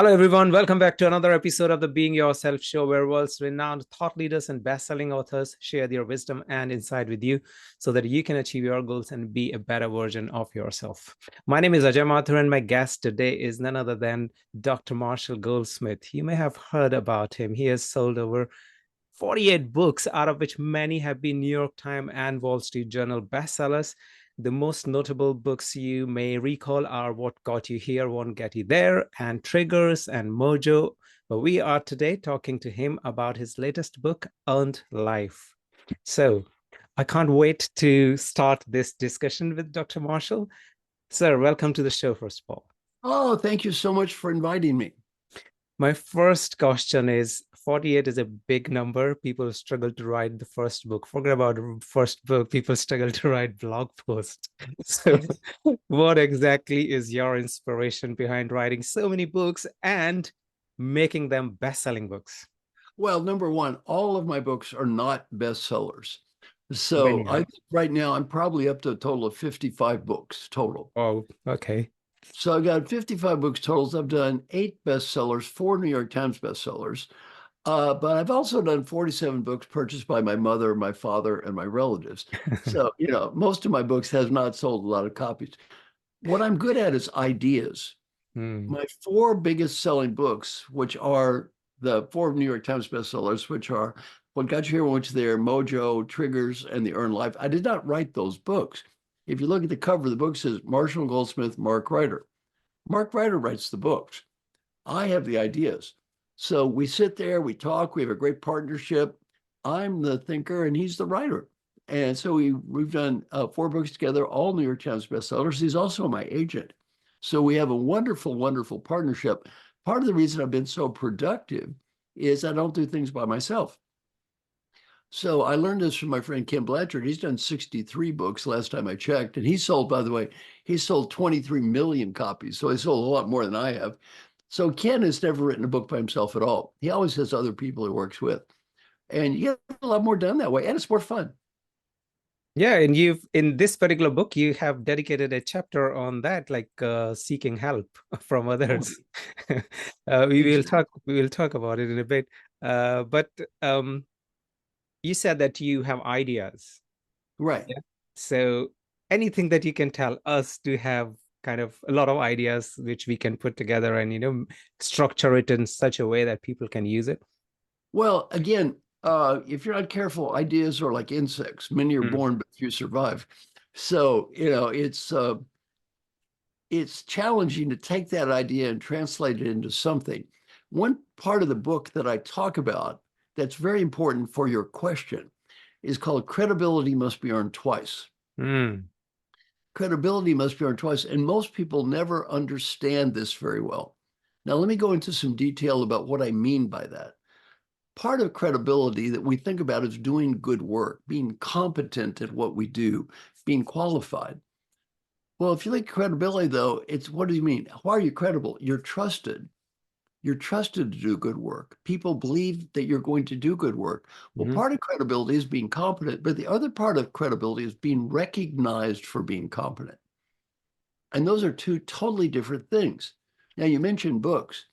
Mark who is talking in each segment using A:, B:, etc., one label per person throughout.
A: Hello, everyone. Welcome back to another episode of the Being Yourself show, where world's renowned thought leaders and best-selling authors share their wisdom and insight with you so that you can achieve your goals and be a better version of yourself. My name is Ajay Mathur, and my guest today is none other than Dr. Marshall Goldsmith. You may have heard about him. He has sold over 48 books, out of which many have been New York Times and Wall Street Journal bestsellers. The most notable books you may recall are What Got You Here Won't Get You There, and Triggers and Mojo. But we are today talking to him about his latest book, Earned Life. So I can't wait to start this discussion with Dr. Marshall. Sir, welcome to the show, first of all.
B: Oh, thank you so much for inviting me.
A: My first question is 48 is a big number. People struggle to write the first book. Forget about the first book. People struggle to write blog posts. So what exactly is your inspiration behind writing so many books and making them best-selling books?
B: Well, number one, all of my books are not bestsellers. So
A: Many.
B: right now I'm probably up to a total of 55 books total.
A: Oh, okay.
B: So I've got 55 books totals. I've done 8 bestsellers, 4 New York Times bestsellers. But I've also done 47 books purchased by my mother, my father, and my relatives. So, most of my books has not sold a lot of copies. What I'm good at is ideas. My 4 biggest selling books, which are the 4 New York Times bestsellers, which are What Got You Here, Which There, Mojo, Triggers, and The Earned Life. I did not write those books. If you look at the cover, the book says Marshall Goldsmith, Mark Ryder. Mark Ryder writes the books. I have the ideas. So we sit there, we talk, we have a great partnership. I'm the thinker and he's the writer. And so we've done 4 books together, all New York Times bestsellers. He's also my agent. So we have a wonderful, wonderful partnership. Part of the reason I've been so productive is I don't do things by myself. So I learned this from my friend Ken Blanchard. He's done 63 books last time I checked. And he sold, by the way, he sold 23 million copies. So he sold a lot more than I have. So Ken has never written a book by himself at all. He always has other people he works with. And you get a lot more done that way. And it's more fun.
A: Yeah, and you've in this particular book, you have dedicated a chapter on that, like seeking help from others. We will talk about it in a bit. But you said that you have ideas.
B: Right.
A: Yeah. So anything that you can tell us to have kind of a lot of ideas which we can put together and structure it in such a way that people can use it.
B: Well, again, if you're not careful, ideas are like insects. Many are
A: Mm.
B: born, but few survive. So, it's challenging to take that idea and translate it into something. One part of the book that I talk about that's very important for your question is called Credibility Must Be Earned Twice.
A: Mm.
B: Credibility must be earned twice, and most people never understand this very well. Now, let me go into some detail about what I mean by that. Part of credibility that we think about is doing good work, being competent at what we do, being qualified. Well, if you like credibility, though, it's what do you mean? Why are you credible? You're trusted. You're trusted to do good work. People believe that you're going to do good work. Well,
A: Mhm.
B: part of credibility is being competent, but the other part of credibility is being recognized for being competent. And those are 2 totally different things. Now, you mentioned books.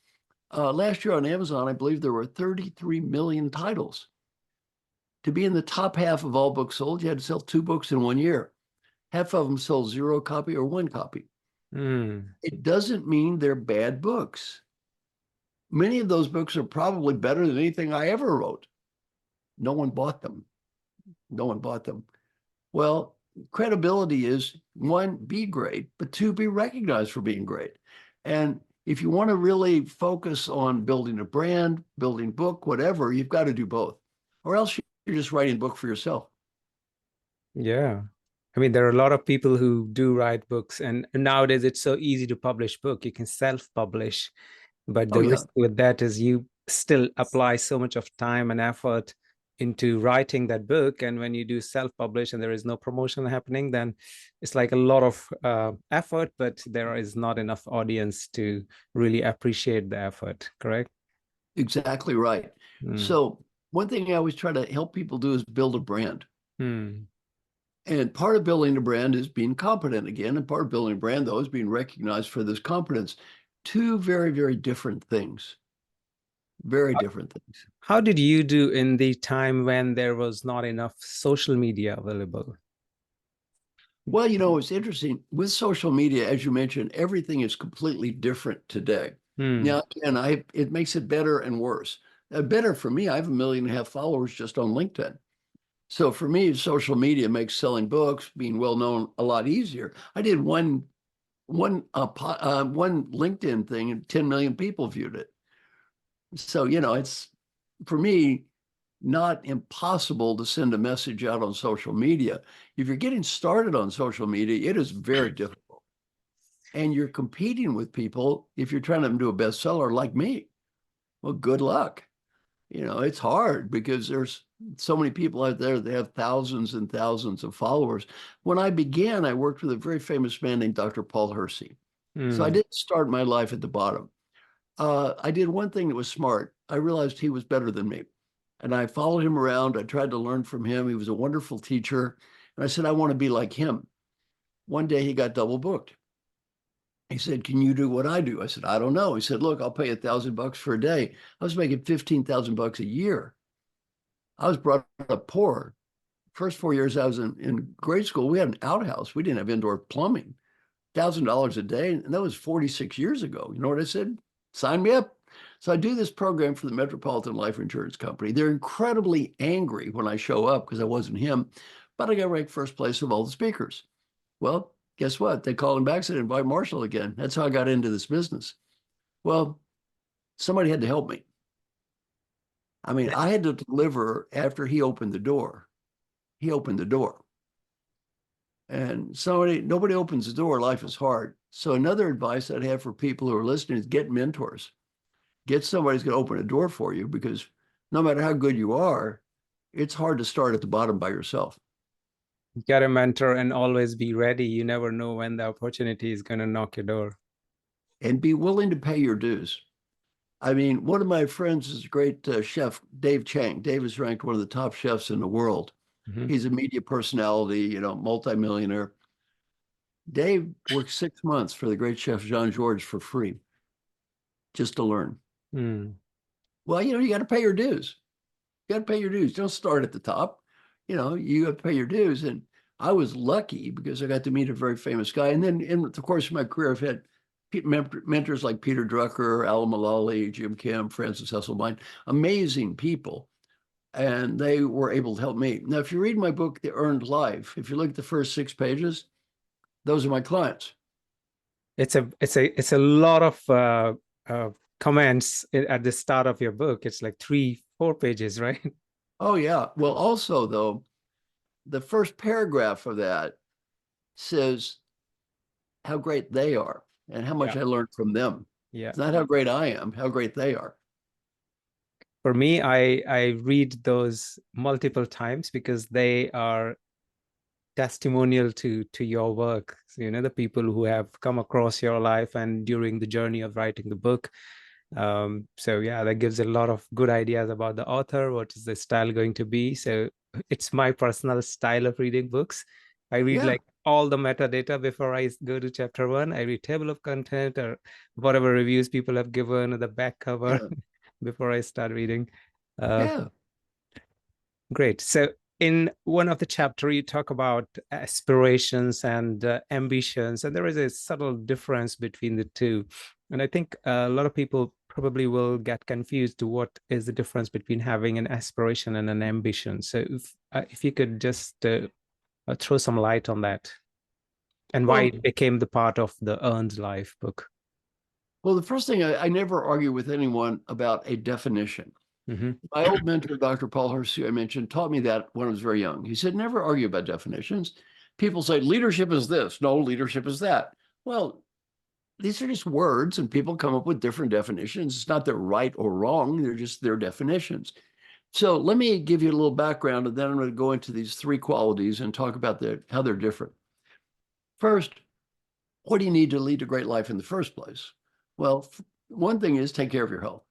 B: Last year on Amazon, I believe there were 33 million titles. To be in the top half of all books sold, you had to sell 2 books in 1 year. Half of them sold 0 copy or 1 copy.
A: Mm.
B: It doesn't mean they're bad books. Many of those books are probably better than anything I ever wrote. No one bought them. No one bought them. Well, credibility is 1, be great, but 2, be recognized for being great. And if you want to really focus on building a brand, building book, whatever, you've got to do both. Or else you're just writing a book for yourself.
A: Yeah. I mean, there are a lot of people who do write books, and nowadays it's so easy to publish book. You can self-publish, but
B: Oh,
A: the
B: yeah.
A: risk with that is you still apply so much of time and effort into writing that book. And when you do self-publish and there is no promotion happening, then it's like a lot of effort, but there is not enough audience to really appreciate the effort, correct?
B: Exactly right.
A: Mm.
B: So one thing I always try to help people do is build a brand.
A: Mm.
B: And part of building a brand is being competent again. And part of building a brand, though, is being recognized for this competence. two very, very different things. Very different things.
A: How did you do in the time when there was not enough social media available?
B: Well, it's interesting with social media, as you mentioned, everything is completely different today.
A: Hmm.
B: Now, and it makes it better and worse. Better for me, I have 1.5 million followers just on LinkedIn. So for me, social media makes selling books, being well known, a lot easier. I did one LinkedIn thing and 10 million people viewed it. So, it's for me not impossible to send a message out on social media. If you're getting started on social media, it is very difficult. And you're competing with people if you're trying to do a bestseller like me. Well, good luck. It's hard because there's so many people out there that have thousands and thousands of followers. When I began, I worked with a very famous man named Dr. Paul Hersey. So I
A: Hmm.
B: didn't start my life at the bottom. I did one thing that was smart. I realized he was better than me. And I followed him around. I tried to learn from him. He was a wonderful teacher. And I said, I want to be like him. One day he got double booked. He said, can you do what I do? I said, I don't know. He said, look, I'll pay $1,000 for a day. I was making $15,000 a year. I was brought up poor. First 4 years I was in grade school, we had an outhouse. We didn't have indoor plumbing. $1,000 a day. And that was 46 years ago. You know what I said? Sign me up. So I do this program for the Metropolitan Life Insurance Company. They're incredibly angry when I show up because I wasn't him, but I got ranked first place of all the speakers. Well, guess what? They called him back and said, invite Marshall again. That's how I got into this business. Well, somebody had to help me. I mean, I had to deliver after he opened the door. He opened the door. And nobody opens the door, life is hard. So another advice I'd have for people who are listening is get mentors. Get somebody who's going to open a door for you, because no matter how good you are, it's hard to start at the bottom by yourself.
A: Get a mentor and always be ready. You never know when the opportunity is going to knock your door.
B: And be willing to pay your dues. I mean, one of my friends is a great chef, Dave Chang. Dave is ranked one of the top chefs in the world.
A: Mhm.
B: He's a media personality, multimillionaire. Dave worked 6 months for the great chef Jean Georges for free just to learn.
A: Mm.
B: Well, you got to pay your dues. You got to pay your dues. Don't start at the top. You have to pay your dues. And I was lucky because I got to meet a very famous guy. And then in the course of my career, I've had mentors like Peter Drucker, Alan Mulally, Jim Kim, Francis Hesselbein, amazing people. And they were able to help me. Now, if you read my book, The Earned Life, if you look at the first 6 pages, those are my clients.
A: It's a lot of comments at the start of your book. It's like 3-4 pages, right?
B: Oh, yeah. Well, also, though, the first paragraph of that says how great they are and how much
A: Yeah.
B: I learned from them.
A: Yeah.
B: It's not how great I am, how great they are.
A: For me, I read those multiple times because they are testimonial to your work. So, the people who have come across your life and during the journey of writing the book. So yeah, that gives a lot of good ideas about the author. What is the style going to be? So it's my personal style of reading books. I read
B: Yeah.
A: like all the metadata before I go to chapter one. I read table of content or whatever reviews people have given or the back cover
B: Yeah.
A: before I start reading. Uh,
B: Yeah.
A: Great. So in one of the chapter, you talk about aspirations and ambitions, and there is a subtle difference between the two. And I think a lot of people probably will get confused to what is the difference between having an aspiration and an ambition. So if you could just throw some light on that and why
B: Well,
A: it became the part of the Earned Life book.
B: the first thing I never argue with anyone about a definition.
A: Hmm.
B: My old mentor, Dr. Paul Hersey, I mentioned, taught me that when I was very young. He said, never argue about definitions. People say leadership is this. No, leadership is that. Well, these are just words and people come up with different definitions. It's not they're right or wrong. They're just their definitions. So let me give you a little background, and then I'm going to go into these three qualities and talk about how they're different. First, what do you need to lead a great life in the first place? Well, one thing is take care of your health,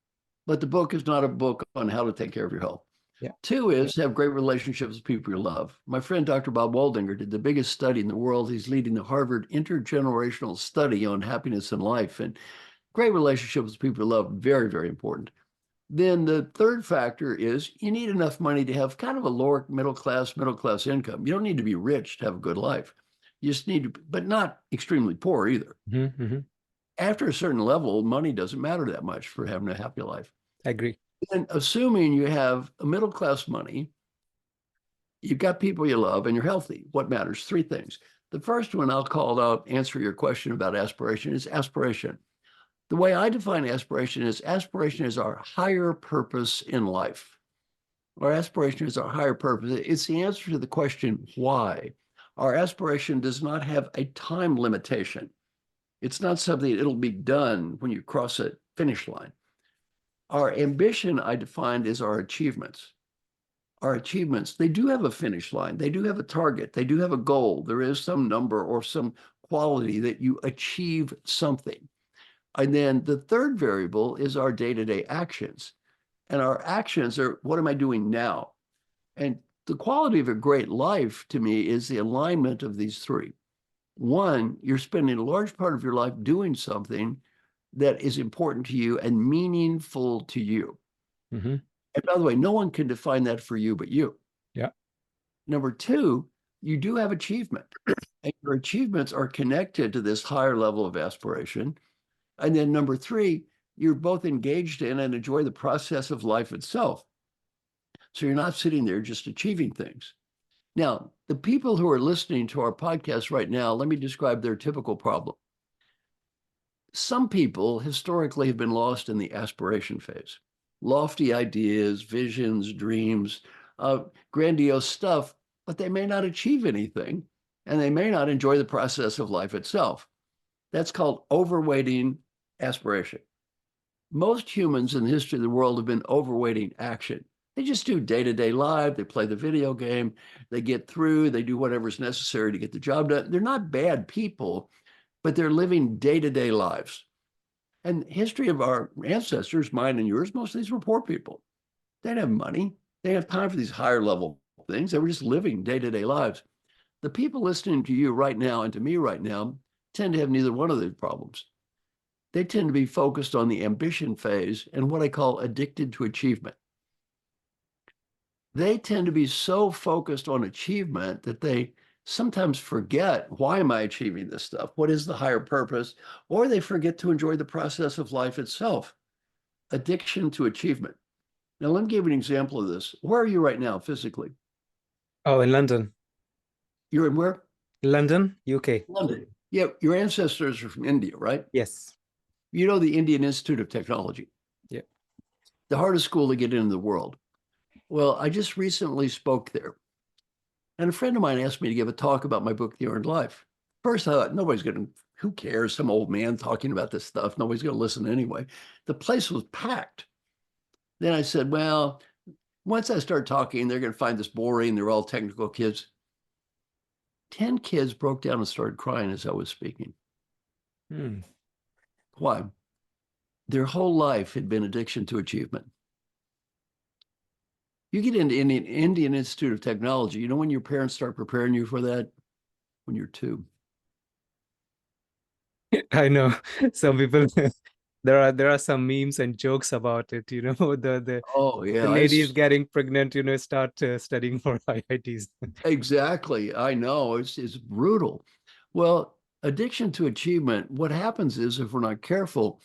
B: but the book is not a book on how to take care of your health.
A: Yeah.
B: Two is have great relationships with people you love. My friend Dr. Bob Waldinger did the biggest study in the world. He's leading the Harvard intergenerational study on happiness in life. And Great relationships with people you love, very, very important. Then the third factor is you need enough money to have kind of a lower middle class income. You don't need to be rich to have a good life. You just need to, but not extremely poor either.
A: Mm-hmm.
B: After a certain level, money doesn't matter that much for having a happy life.
A: I agree.
B: And assuming you have a middle class money, you've got people you love, and you're healthy, what matters? Three things. The first one I'll call out, answer your question about aspiration, is aspiration. The way I define aspiration is our higher purpose in life. Our aspiration is our higher purpose. It's the answer to the question, why? Our aspiration does not have a time limitation. It's not something it'll be done when you cross a finish line. Our ambition, I defined, is our achievements. Our achievements, they do have a finish line. They do have a target. They do have a goal. There is some number or some quality that you achieve something. And then the third variable is our day-to-day actions. And our actions are, what am I doing now? And the quality of a great life to me is the alignment of these three. One, you're spending a large part of your life doing something that is important to you and meaningful to you.
A: Mm-hmm.
B: And by the way, no one can define that for you but you.
A: Yeah.
B: Number two, you do have achievement. And your achievements are connected to this higher level of aspiration. And then number three, you're both engaged in and enjoy the process of life itself. So you're not sitting there just achieving things. Now, the people who are listening to our podcast right now, let me describe their typical problem. Some people historically have been lost in the aspiration phase. Lofty ideas, visions, dreams, grandiose stuff, but they may not achieve anything, and they may not enjoy the process of life itself. That's called overweighting aspiration. Most humans in the history of the world have been overweighting action. They just do day-to-day life. They play the video game. They get through. They do whatever's necessary to get the job done. They're not bad people, but they're living day-to-day lives. And the history of our ancestors, mine and yours, most of these were poor people. They didn't have money. They didn't have time for these higher level things. They were just living day-to-day lives. The people listening to you right now and to me right now tend to have neither one of these problems. They tend to be focused on the ambition phase and what I call addicted to achievement. They tend to be so focused on achievement that they sometimes forget, why am I achieving this stuff? What is the higher purpose? Or they forget to enjoy the process of life itself. Addiction to achievement. Now, let me give you an example of this. Where are you right now physically?
A: Oh, in London.
B: You're in where?
A: London, UK.
B: London. Yeah, your ancestors are from India, right?
A: Yes.
B: You know the Indian Institute of Technology.
A: Yeah.
B: The hardest school to get into the world. Well, I just recently spoke there. And a friend of mine asked me to give a talk about my book, The Earned Life. First, I thought, nobody's going to, who cares? Some old man talking about this stuff. Nobody's going to listen anyway. The place was packed. Then I said, well, once I start talking, they're going to find this boring. They're all technical kids. 10 kids broke down and started crying as I was speaking. Why? Their whole life had been addiction to achievement. You get into Indian Institute of Technology, you know when your parents start preparing you for that? When you're 2.
A: I know some people there are some memes and jokes about it, you know, the
B: Oh, yeah.
A: ladies getting pregnant, you know, start studying for IITs.
B: Exactly. I know. It's brutal. Well, addiction to achievement, what happens is, if we're not careful,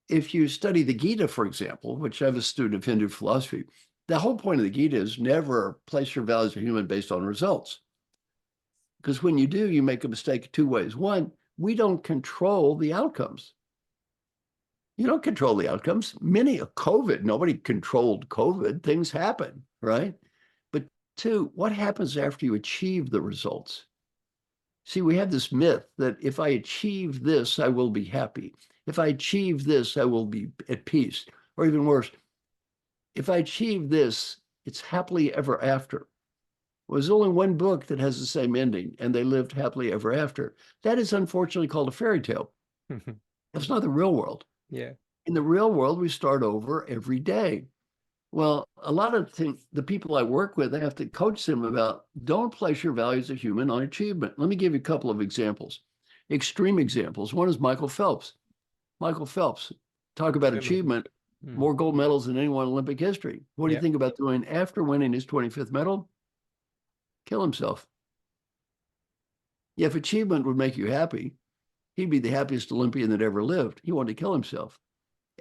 B: if you study the Gita, for example, which I'm a student of Hindu philosophy, the whole point of the Gita is never place your value as a human based on results. Because when you do, you make a mistake 2 ways. One, we don't control the outcomes. You don't control the outcomes. Nobody controlled COVID. Things happen, right? But 2, what happens after you achieve the results? See, we have this myth that if I achieve this, I will be happy. If I achieve this, I will be at peace. Or even worse, if I achieve this, it's happily ever after. Well, there's only one book that has the same ending, and they lived happily ever after. That is unfortunately called a fairy tale. That's not the real world.
A: Yeah.
B: In the real world, we start over every day. Well, a lot of the people I work with, I have to coach them about, don't place your value as a human on achievement. Let me give you a couple of examples, extreme examples. One is Michael Phelps. Michael Phelps, talk about
A: Really?
B: achievement,
A: Mm.
B: more gold medals than anyone in Olympic history. What do you
A: Yeah.
B: think about doing after winning his 25th medal? Kill himself. If achievement would make you happy, he'd be the happiest Olympian that ever lived. He wanted to kill himself.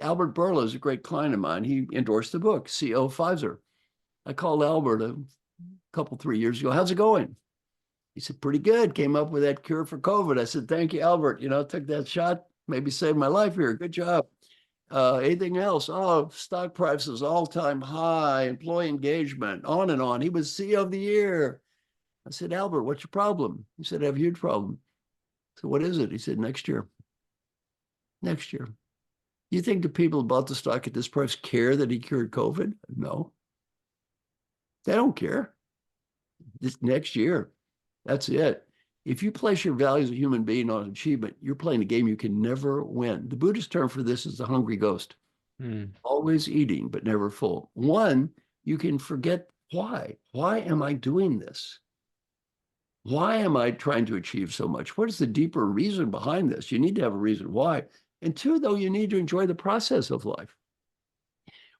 B: Albert Bourla is a great client of mine. He endorsed the book, CO Pfizer. I called Albert a couple, 3 years ago. How's it going? He said, pretty good. Came up with that cure for COVID. I said, thank you, Albert. Took that shot, maybe saved my life here. Good job. Anything else? Oh, stock prices all-time high, employee engagement, on and on. He was CEO of the year. I said, Albert, what's your problem? He said, I have a huge problem. So what is it? He said, next year. Next year. You think the people who bought the stock at this price care that he cured COVID? No. They don't care. This next year. That's it. If you place your value as a human being on achievement, you're playing a game you can never win. The Buddhist term for this is the hungry ghost. Always eating, but never full. One, you can forget why. Why am I doing this? Why am I trying to achieve so much? What is the deeper reason behind this? You need to have a reason why. And two, though, you need to enjoy the process of life.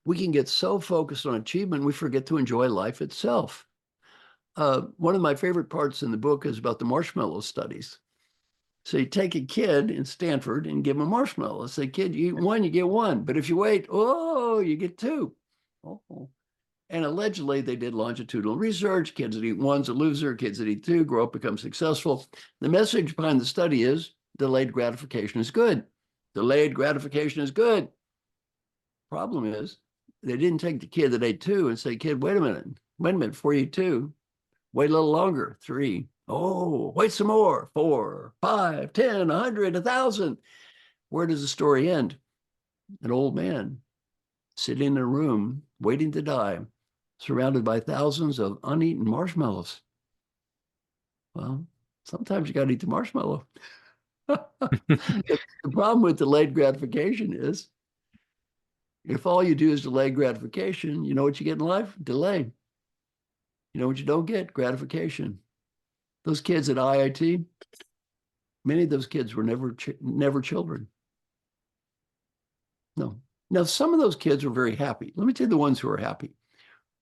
B: We can get so focused on achievement, we forget to enjoy life itself. One of my favorite parts in the book is about the marshmallow studies. So you take a kid in Stanford and give him a marshmallow. Say, kid, you eat one, you get one. But if you wait, oh, you get two. Oh. And allegedly, they did longitudinal research. Kids that eat one's a loser. Kids that eat two grow up, become successful. The message behind the study is delayed gratification is good. Delayed gratification is good. Problem is, they didn't take the kid that ate two and say, kid, wait a minute, before you eat two, wait a little longer, 3. Oh, wait some more, 4, 5, 10, 100, 1,000. Where does the story end? An old man sitting in a room, waiting to die, surrounded by thousands of uneaten marshmallows. Well, sometimes you got to eat the marshmallow. The problem with delayed gratification is if all you do is delay gratification, you know what you get in life? Delay. You know what you don't get? Gratification. Those kids at IIT, many of those kids were never children. No. Now, some of those kids were very happy. Let me tell you the ones who are happy.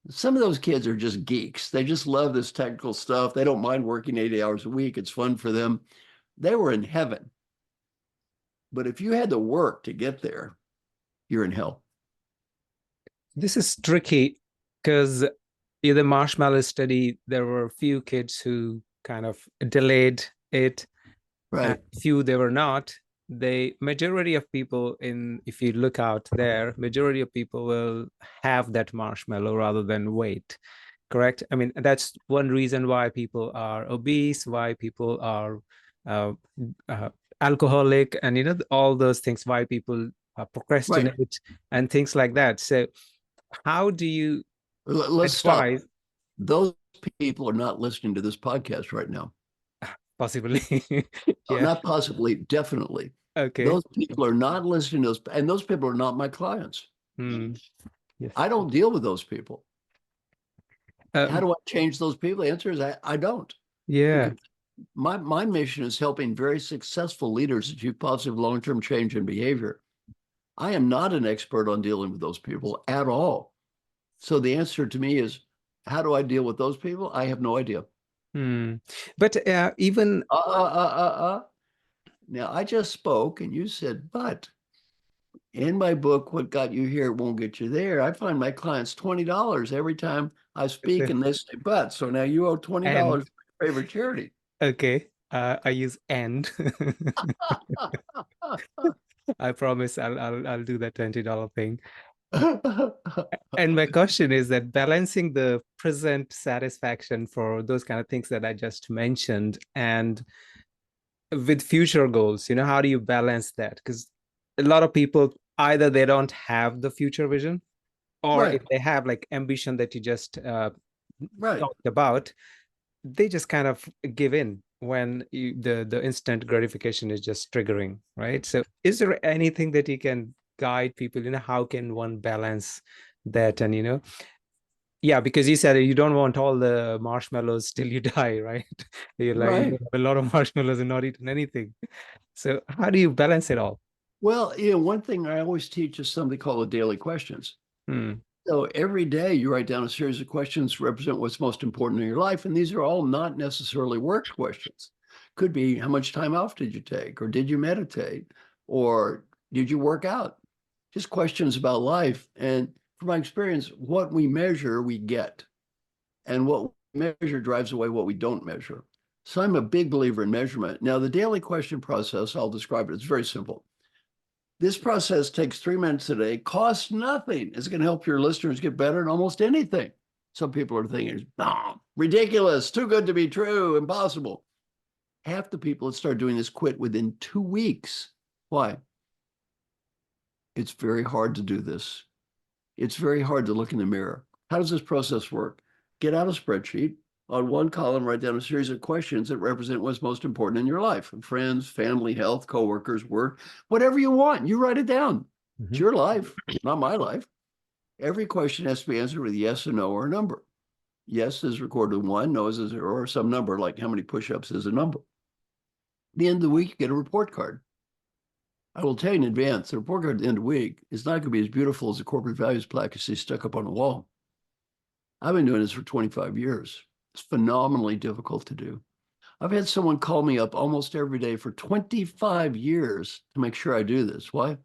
B: Some of those kids are just geeks. They just love this technical stuff. They don't mind working 80 hours a week. It's fun for them. They were in heaven. But if you had to work to get there, you're in hell.
A: This is tricky because in the marshmallow study, there were a few kids who kind of delayed it.
B: Right.
A: Few they were not. The majority of people if you look out there, majority of people will have that marshmallow rather than wait. Correct? I mean, that's one reason why people are obese, why people are alcoholic, and all those things, why people procrastinate and things like that. So how do you
B: Let's
A: advise?
B: stop. Those people are not listening to this podcast right now.
A: Possibly.
B: No,
A: Yeah.
B: not possibly, definitely.
A: Okay.
B: Those people are not listening to those, and those people are not my clients.
A: Yes.
B: I don't deal with those people. How do I change those people? The answer is I don't.
A: Yeah.
B: Because my mission is helping very successful leaders achieve positive long-term change in behavior. I am not an expert on dealing with those people at all. So the answer to me is, how do I deal with those people? I have no idea.
A: But even
B: Now, I just spoke and you said, but in my book, What Got You Here Won't Get You There, I find my clients $20 every time I speak and they say, but. So now you owe $20
A: and
B: for your favorite charity.
A: okay, I use and. I promise I'll do that $20 thing. And my question is that balancing the present satisfaction for those kind of things that I just mentioned and with future goals, how do you balance that? Because a lot of people, either they don't have the future vision, or if they have like ambition that you just talked about, they just kind of give in when the instant gratification is just triggering, right? So is there anything that you can guide people, how can one balance that? And yeah, because you said you don't want all the marshmallows till you die, right? You're like, you have a lot of marshmallows and not eaten anything. So how do you balance it all?
B: Well, one thing I always teach is something called the daily questions.
A: Hmm.
B: So every day you write down a series of questions to represent what's most important in your life. And these are all not necessarily work questions. Could be how much time off did you take? Or did you meditate? Or did you work out? Just questions about life. And from my experience, what we measure, we get. And what we measure drives away what we don't measure. So I'm a big believer in measurement. Now, the daily question process, I'll describe it. It's very simple. This process takes 3 minutes a day, costs nothing. It's going to help your listeners get better at almost anything. Some people are thinking, oh, ridiculous, too good to be true, impossible. Half the people that start doing this quit within 2 weeks. Why? It's very hard to do this. It's very hard to look in the mirror. How does this process work? Get out a spreadsheet. On one column, write down a series of questions that represent what's most important in your life: friends, family, health, coworkers, work, whatever you want. You write it down. It's your life, not my life. Every question has to be answered with yes or no or a number. Yes is recorded with 1, no is a 0, or some number, like how many push-ups is a number. At the end of the week, you get a report card. I will tell you in advance, the report card at the end of the week is not going to be as beautiful as the corporate values plaque you see stuck up on the wall. I've been doing this for 25 years. It's phenomenally difficult to do. I've had someone call me up almost every day for 25 years to make sure I do this. Why?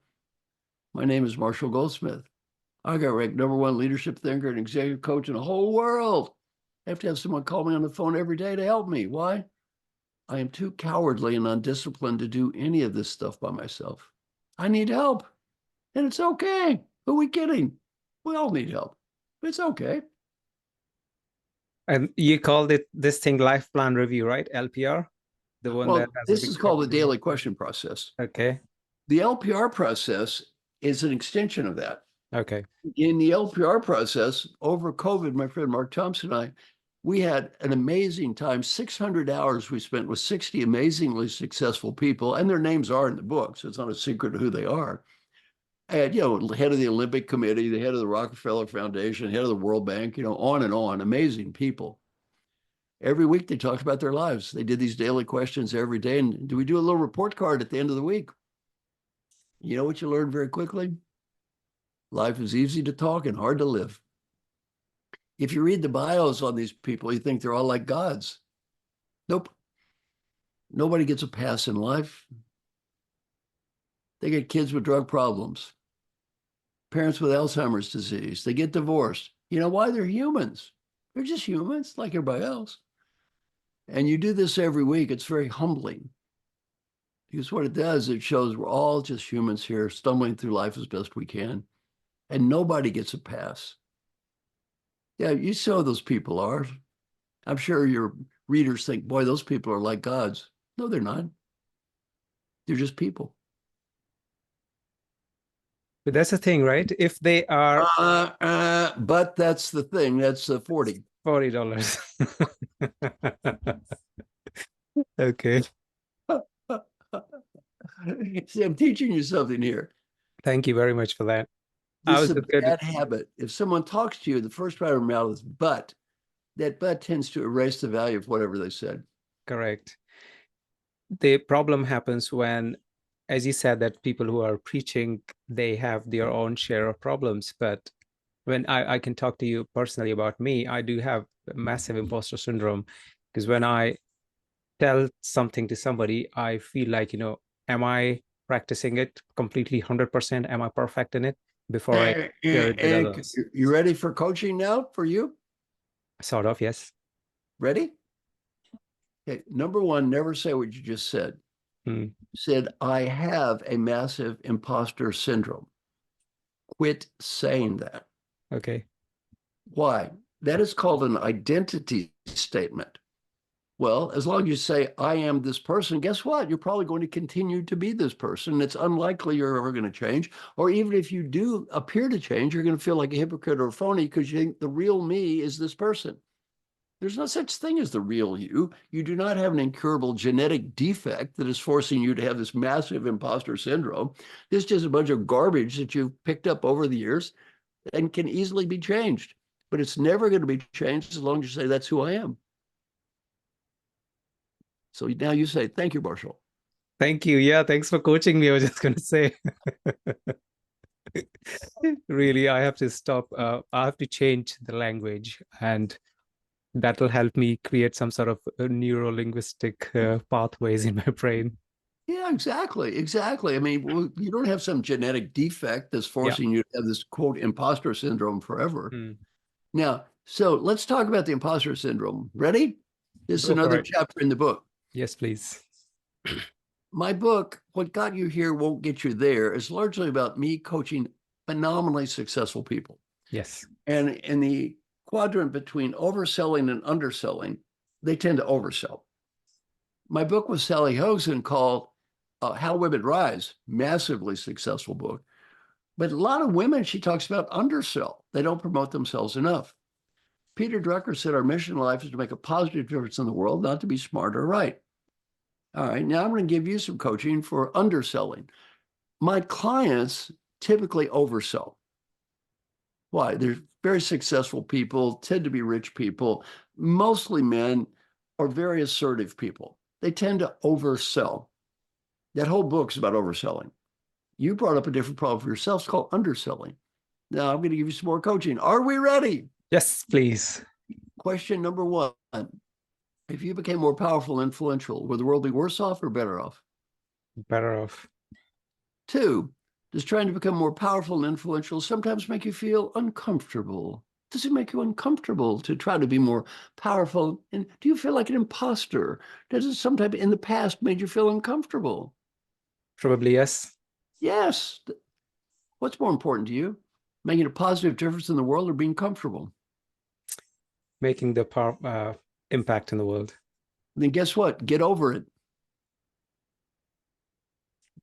B: My name is Marshall Goldsmith. I got ranked #1 leadership thinker and executive coach in the whole world. I have to have someone call me on the phone every day to help me. Why? I am too cowardly and undisciplined to do any of this stuff by myself. I need help. And it's okay. Who are we kidding? We all need help. It's okay.
A: And you called it this thing life plan review, right? LPR, the one that
B: Well,
A: has a
B: this
A: big
B: is called the
A: problem.
B: daily question process.
A: Okay.
B: The LPR process is an extension of that.
A: Okay.
B: In the LPR process, over COVID, my friend Mark Thompson and I, we had an amazing time. 600 hours we spent with 60 amazingly successful people, and their names are in the book, so it's not a secret of who they are. And, head of the Olympic Committee, the head of the Rockefeller Foundation, head of the World Bank, on and on, amazing people. Every week they talked about their lives. They did these daily questions every day. And do we do a little report card at the end of the week? You know what you learn very quickly? Life is easy to talk and hard to live. If you read the bios on these people, you think they're all like gods. Nope. Nobody gets a pass in life. They get kids with drug problems, parents with Alzheimer's disease. They get divorced. You know why? They're humans. They're just humans like everybody else. And you do this every week. It's very humbling. Because what it does, it shows we're all just humans here, stumbling through life as best we can. And nobody gets a pass. Yeah, you see how those people are. I'm sure your readers think, boy, those people are like gods. No, they're not. They're just people.
A: But that's the thing, right? If they are
B: But that's the thing. That's the 40.
A: $40. Okay.
B: See, I'm teaching you something here.
A: Thank you very much for that. I
B: This
A: was
B: is a
A: just good.
B: bad habit. If someone talks to you, the first part of their mouth is but. That but tends to erase the value of whatever they said.
A: Correct. The problem happens when, as you said, that people who are preaching, they have their own share of problems. But when I can talk to you personally about me, I do have massive imposter syndrome, because when I tell something to somebody, I feel like, am I practicing it completely 100%? Am I perfect in it before I share it with others?
B: You ready for coaching now for you?
A: Sort of, yes.
B: Ready? Okay. #1, never say what you just said. Said, I have a massive imposter syndrome. Quit saying that.
A: Okay.
B: Why? That is called an identity statement. Well, as long as you say, I am this person, guess what? You're probably going to continue to be this person. It's unlikely you're ever going to change. Or even if you do appear to change, you're going to feel like a hypocrite or a phony because you think the real me is this person. There's no such thing as the real you. You do not have an incurable genetic defect that is forcing you to have this massive imposter syndrome. This is just a bunch of garbage that you've picked up over the years and can easily be changed. But it's never going to be changed as long as you say, that's who I am. So now you say, thank you, Marshall.
A: Thank you. Yeah, thanks for coaching me. I was just going to say, really, I have to stop. I have to change the language, and that'll help me create some sort of neuro-linguistic pathways in my brain.
B: Yeah, exactly. Exactly. I mean, well, you don't have some genetic defect that's
A: Yeah.
B: forcing you to have this quote imposter syndrome forever.
A: Mm.
B: Now, so let's talk about the imposter syndrome. Ready? This is
A: Go for
B: another
A: it.
B: chapter in the book.
A: Yes, please.
B: My book, What Got You Here Won't Get You There, is largely about me coaching phenomenally successful people.
A: Yes.
B: And in the quadrant between overselling and underselling, they tend to oversell. My book with Sally Hogan called How Women Rise, massively successful book. But a lot of women, she talks about undersell. They don't promote themselves enough. Peter Drucker said our mission in life is to make a positive difference in the world, not to be smart or right. All right, now I'm going to give you some coaching for underselling. My clients typically oversell. Why? They're very successful people, tend to be rich people, mostly men or very assertive people. They tend to oversell. That whole book's about overselling. You brought up a different problem for yourself. It's called underselling. Now I'm going to give you some more coaching. Are we ready?
A: Yes, please.
B: Question number one. If you became more powerful and influential, would the world be worse off or better off?
A: Better off.
B: Two, does trying to become more powerful and influential sometimes make you feel uncomfortable? Does it make you uncomfortable to try to be more powerful? And do you feel like an imposter? Does it sometimes in the past made you feel uncomfortable?
A: Probably yes.
B: Yes. What's more important to you? Making a positive difference in the world or being comfortable?
A: Making the impact in the world.
B: Then guess what? Get over it.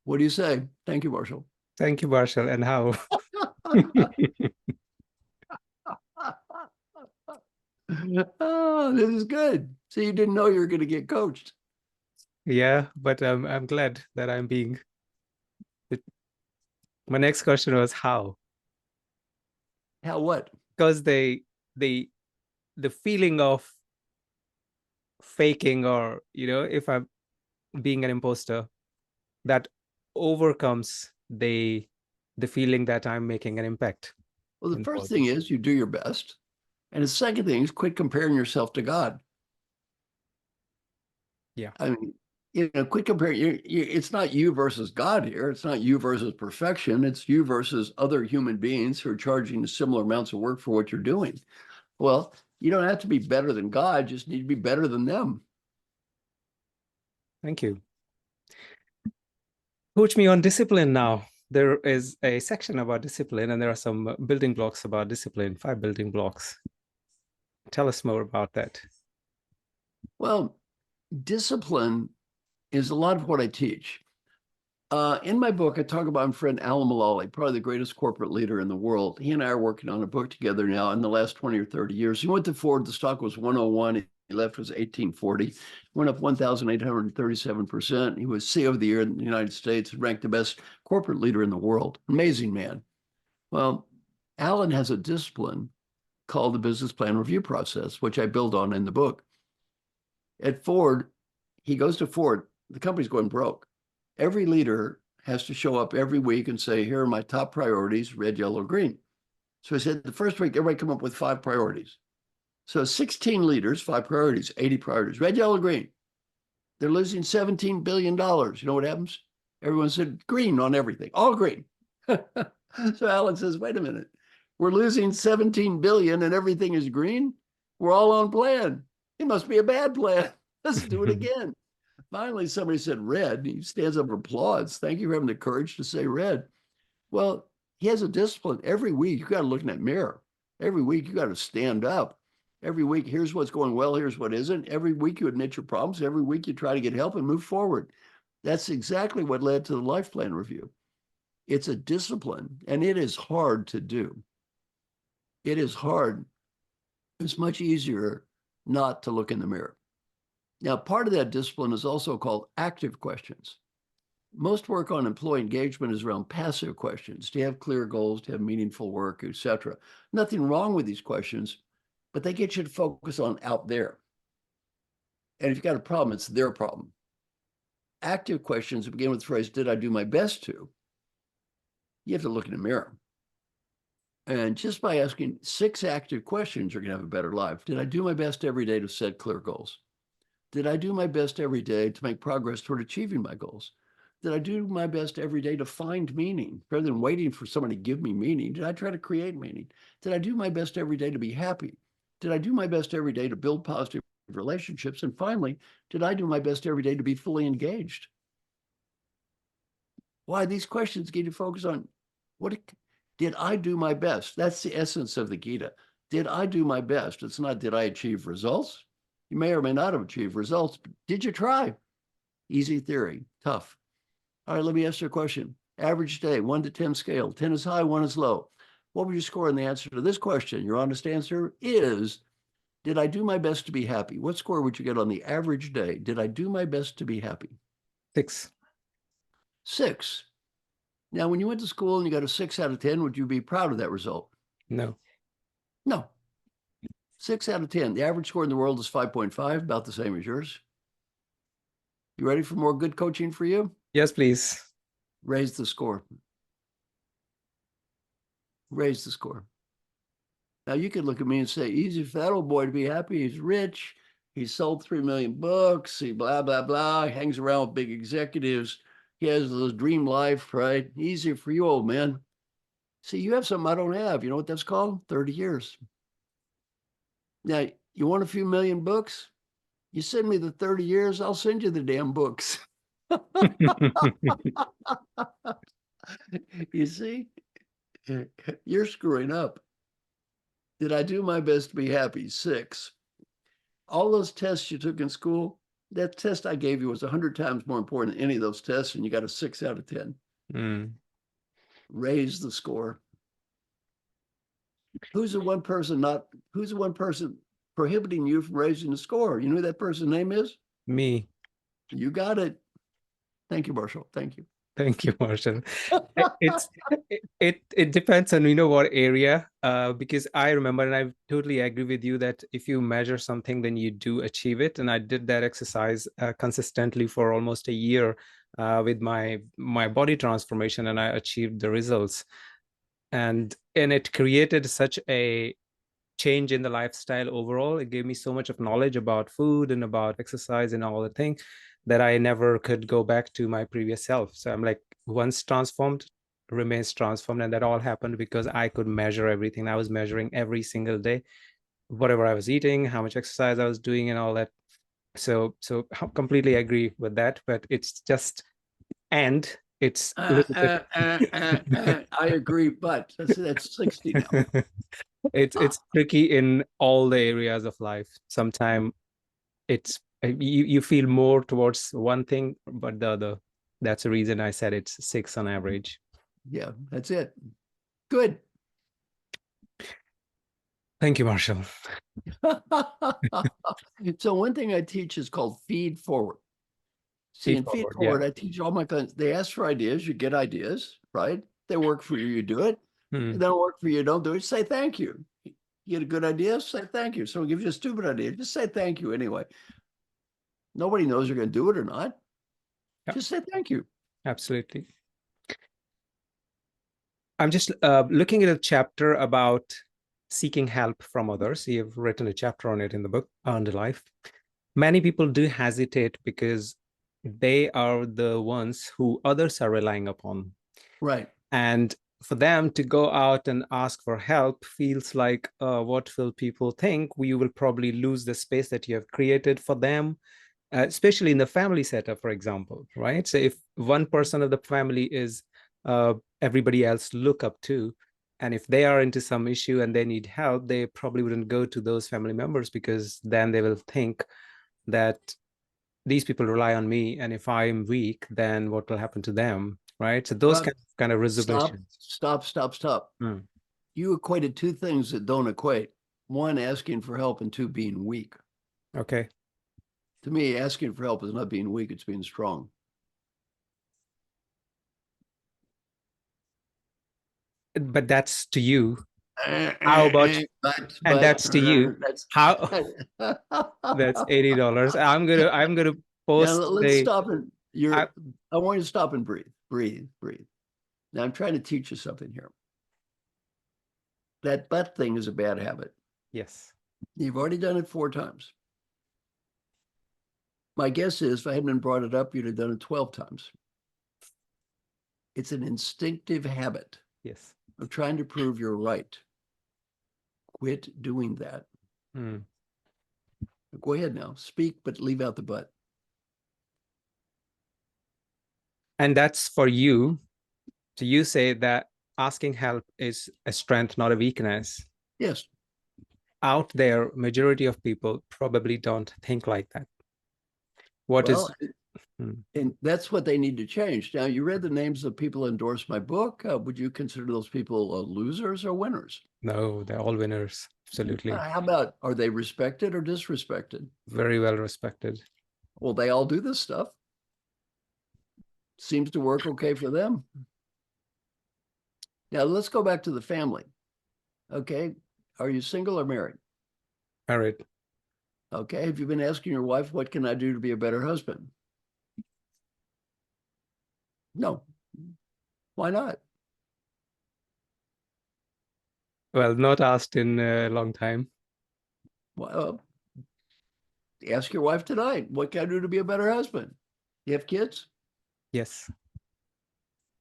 B: What do you say? Thank you, Marshall.
A: Thank you, Marshall. And how?
B: Oh, this is good. So you didn't know you were going to get coached.
A: Yeah, but I'm glad that I'm being. My next question was how?
B: How what?
A: Because they the feeling of faking, or if I'm being an imposter, that overcomes the feeling that I'm making an impact
B: Well, the
A: in the
B: first
A: world.
B: thing is you do your best. And the second thing is quit comparing yourself to God.
A: Yeah.
B: I mean, quit comparing. It's not you versus God here. It's not you versus perfection. It's you versus other human beings who are charging similar amounts of work for what you're doing. Well, you don't have to be better than God, just need to be better than them.
A: Thank you. Coach me on discipline now. There is a section about discipline, and there are some building blocks about discipline, 5 building blocks. Tell us more about that.
B: Well, discipline is a lot of what I teach. In my book, I talk about my friend Alan Mulally, probably the greatest corporate leader in the world. He and I are working on a book together now in the last 20 or 30 years. He went to Ford, the stock was 101. He left was 1840, went up 1,837%. He was CEO of the Year in the United States, ranked the best corporate leader in the world. Amazing man. Well, Alan has a discipline called the business plan review process, which I build on in the book. At Ford, he goes to Ford, the company's going broke. Every leader has to show up every week and say, here are my top priorities, red, yellow, green. So he said, the first week, everybody come up with 5 priorities. So 16 leaders, 5 priorities, 80 priorities, red, yellow, green. They're losing $17 billion. You know what happens? Everyone said green on everything, all green. So Alan says, wait a minute. We're losing 17 billion and everything is green. We're all on plan. It must be a bad plan. Let's do it again. Finally, somebody said red. He stands up and applauds. Thank you for having the courage to say red. Well, he has a discipline. Every week, you got to look in that mirror. Every week, you got to stand up. Every week, here's what's going well, here's what isn't. Every week, you admit your problems. Every week, you try to get help and move forward. That's exactly what led to the life plan review. It's a discipline, and it is hard to do. It is hard. It's much easier not to look in the mirror. Now, part of that discipline is also called active questions. Most work on employee engagement is around passive questions. Do you have clear goals? Do you have meaningful work, etc.? Nothing wrong with these questions, but they get you to focus on out there. And if you've got a problem, it's their problem. active questions that begin with the phrase, did I do my best to? You have to look in the mirror. And just by asking 6 active questions, you're going to have a better life. Did I do my best every day to set clear goals? Did I do my best every day to make progress toward achieving my goals? Did I do my best every day to find meaning rather than waiting for somebody to give me meaning? Did I try to create meaning? Did I do my best every day to be happy? Did I do my best every day to build positive relationships? And finally, did I do my best every day to be fully engaged? Why? These questions get you focused on what did I do my best? That's the essence of the Gita. Did I do my best? It's not did I achieve results? You may or may not have achieved results, but did you try? Easy theory, tough. All right, let me ask you a question. Average day, 1 to 10 scale. 10 is high, 1 is low. What would you score in the answer to this question? Your honest answer is, did I do my best to be happy? What score would you get on the average day? Did I do my best to be happy?
A: 6.
B: 6. Now, when you went to school and you got a 6 out of 10, would you be proud of that result?
A: No.
B: No. 6 out of 10. The average score in the world is 5.5, about the same as yours. You ready for more good coaching for you?
A: Yes, please.
B: Raise the score. Raise the score. Now, you could look at me and say, easy for that old boy to be happy. He's rich. He sold 3 million books. He blah, blah, blah. He hangs around with big executives. He has this dream life, right? Easy for you, old man. See, you have something I don't have. You know what that's called? 30 years. Now, you want a few million books? You send me the 30 years, I'll send you the damn books. You see, you're screwing up. Did I do my best to be happy? 6. All those tests you took in school, that test I gave you was 100 times more important than any of those tests, and you got a 6 out of 10. Raise the score. Who's the one person prohibiting you from raising the score? You know who that person's name is?
A: Me.
B: You got it. Thank you, Marshall. Thank you.
A: Thank you, Marshall. It depends on what area, because I remember, and I totally agree with you, that if you measure something, then you do achieve it. And I did that exercise consistently for almost a year with my body transformation, and I achieved the results. And it created such a change in the lifestyle overall. It gave me so much of knowledge about food and about exercise and all the things that I never could go back to my previous self. So I'm like, once transformed, remains transformed. And that all happened because I could measure everything. I was measuring every single day, whatever I was eating, how much exercise I was doing and all that. So I completely agree with that, but it's just, and it's a little bit.
B: I agree, but that's 60 now.
A: It's tricky in all the areas of life. Sometimes it's you feel more towards one thing, but the other. That's the reason I said it's 6 on average.
B: Yeah, that's it. Good.
A: Thank you, Marshall.
B: So one thing I teach is called feed forward. See, in feed forward, I teach all my clients, they ask for ideas, you get ideas, right? They work for you, you do it. They don't work for you, don't do it. Say thank you. You get a good idea, say thank you. Someone gives you a stupid idea, just say thank you anyway. Nobody knows you're going to do it or not. Yep. Just say thank you.
A: Absolutely. I'm just looking at a chapter about seeking help from others. You've written a chapter on it in the book, On the Life. Many people do hesitate because they are the ones who others are relying upon.
B: Right.
A: And for them to go out and ask for help feels like, what will people think? We will probably lose the space that you have created for them, especially in the family setup, for example, right? So if one person of the family is everybody else look up to, and if they are into some issue and they need help, they probably wouldn't go to those family members, because then they will think that these people rely on me, and if I'm weak, then what will happen to them, right? So those kind of reservations.
B: Stop. You equated 2 things that don't equate. 1, asking for help, and 2, being weak.
A: Okay.
B: To me, asking for help is not being weak, it's being strong.
A: But that's to you. How about, and that's to you. How? That's $80. I'm gonna post.
B: Let's stop and
A: I,
B: I want you to stop and breathe, breathe, breathe. Now I'm trying to teach you something here. That butt thing is a bad habit.
A: yes.
B: You've already done it 4 times. My guess is if I hadn't been brought it up, you'd have done it 12 times. It's an instinctive habit
A: Yes.
B: of trying to prove you're right. Quit doing that.
A: Mm.
B: Go ahead now, speak, but leave out the butt.
A: And that's for you. So you say that asking help is a strength, not a weakness.
B: Yes.
A: Out there, majority of people probably don't think like that. What
B: Well,
A: is
B: and that's what they need to change. Now, you read the names of people who endorsed my book. Would you consider those people losers or winners?
A: No, they're all winners. Absolutely.
B: How about, are they respected or disrespected?
A: Very well respected.
B: Well, they all do this stuff. Seems to work okay for them. Now, let's go back to the family. Okay. Are you single or married?
A: Married.
B: Okay. Have you been asking your wife, what can I do to be a better husband? No. Why not?
A: Well, not asked in a long time.
B: Well, ask your wife tonight, what can I do to be a better husband? You have kids?
A: Yes.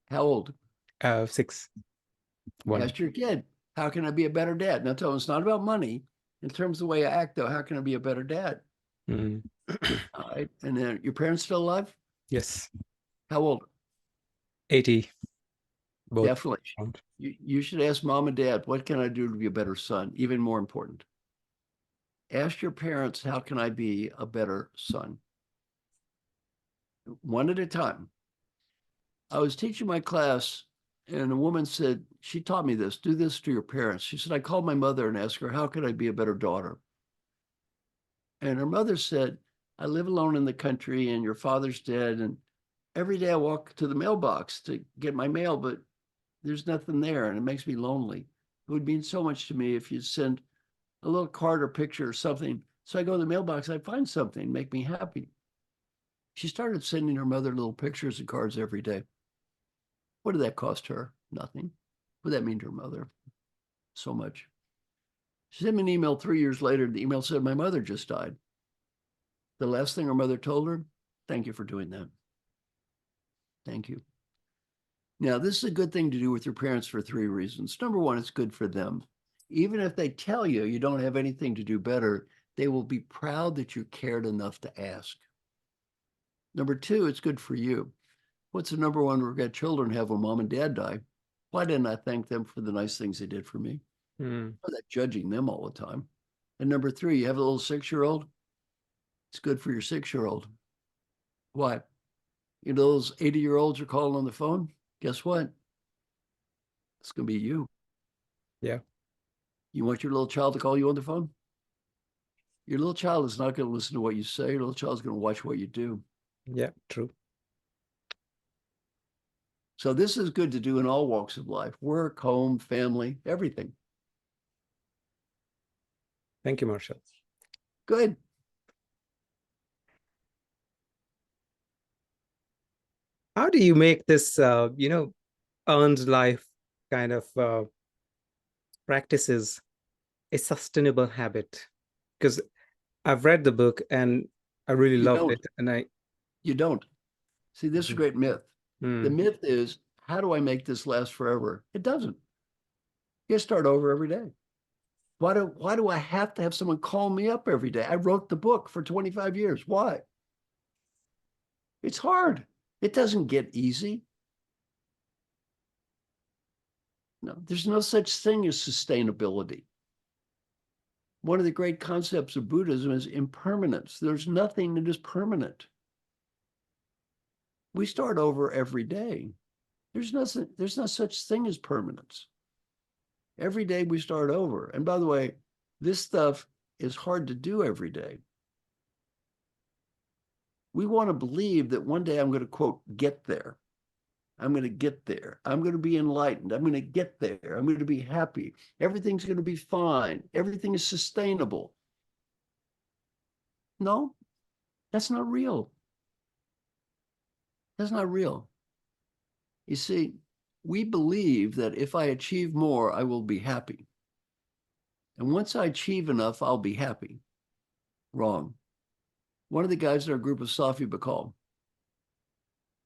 B: How old?
A: 6. 1.
B: Ask your kid, how can I be a better dad? Now tell them it's not about money. In terms of the way I act, though, how can I be a better dad?
A: Mm.
B: All right. And then your parents still alive?
A: Yes.
B: How old?
A: 80. Both.
B: Definitely. You should ask mom and dad, what can I do to be a better son? Even more important. Ask your parents, how can I be a better son? One at a time. I was teaching my class, and a woman said, she taught me this, do this to your parents. She said, I called my mother and asked her, how could I be a better daughter? And her mother said, I live alone in the country and your father's dead. And every day I walk to the mailbox to get my mail, but there's nothing there. And it makes me lonely. It would mean so much to me if you'd send a little card or picture or something. So I go to the mailbox, I find something, make me happy. She started sending her mother little pictures and cards every day. What did that cost her? Nothing. What did that mean to her mother? So much. She sent me an email 3 years later. The email said, my mother just died. The last thing her mother told her, thank you for doing that. Thank you. Now, this is a good thing to do with your parents for 3 reasons. Number one, it's good for them. Even if they tell you you don't have anything to do better, they will be proud that you cared enough to ask. Number two, it's good for you. What's the number one regret children have when mom and dad die? Why didn't I thank them for the nice things they did for me? I'm not judging them all the time. And number three, you have a little 6-year-old. It's good for your 6-year-old. Why? You know, those 80-year-olds are calling on the phone. Guess what? It's going to be you.
A: Yeah.
B: You want your little child to call you on the phone? Your little child is not going to listen to what you say. Your little child is going to watch what you do.
A: Yeah, true.
B: So this is good to do in all walks of life, work, home, family, everything.
A: Thank you, Marshall.
B: Good.
A: How do you make this, earned life kind of practices a sustainable habit? Because I've read the book and I really loved it. And
B: You don't. See, this is a great myth. The myth is, how do I make this last forever? It doesn't. You start over every day. Why do I have to have someone call me up every day? I wrote the book for 25 years. Why? It's hard. It doesn't get easy. No, there's no such thing as sustainability. One of the great concepts of Buddhism is impermanence. There's nothing that is permanent. We start over every day. There's no such thing as permanence. Every day we start over. And by the way, this stuff is hard to do every day. We want to believe that one day I'm going to, quote, get there. I'm going to get there. I'm going to be enlightened. I'm going to get there. I'm going to be happy. Everything's going to be fine. Everything is sustainable. No, that's not real. That's not real. You see, we believe that if I achieve more, I will be happy. And once I achieve enough, I'll be happy. Wrong. One of the guys in our group was Safi Bakal.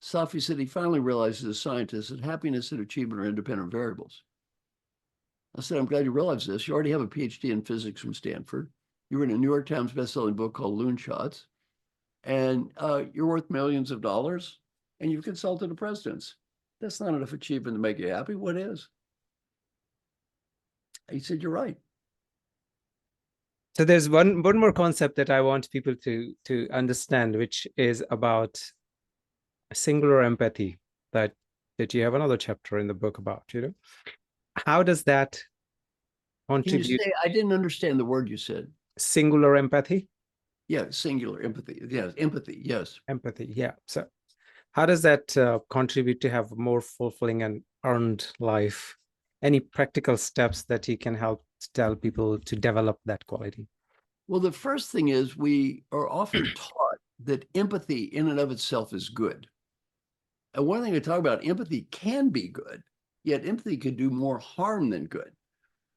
B: Safi said he finally realized as a scientist that happiness and achievement are independent variables. I said, I'm glad you realize this. You already have a PhD in physics from Stanford. You were in a New York Times bestselling book called Loon Shots. And you're worth millions of dollars. And you've consulted the presidents. That's not enough achievement to make you happy. What is? He said, you're right.
A: So there's one more concept that I want people to understand, which is about singular empathy that you have another chapter in the book about, how does that
B: Can you
A: contribute?
B: say, I didn't understand the word you said.
A: Singular empathy?
B: Yeah, singular empathy. Yes, empathy. Yes.
A: Empathy, yeah. So how does that contribute to have more fulfilling and earned life? Any practical steps that you can help tell people to develop that quality?
B: Well, the first thing is we are often taught that empathy in and of itself is good. And one thing to talk about, empathy can be good, yet empathy could do more harm than good.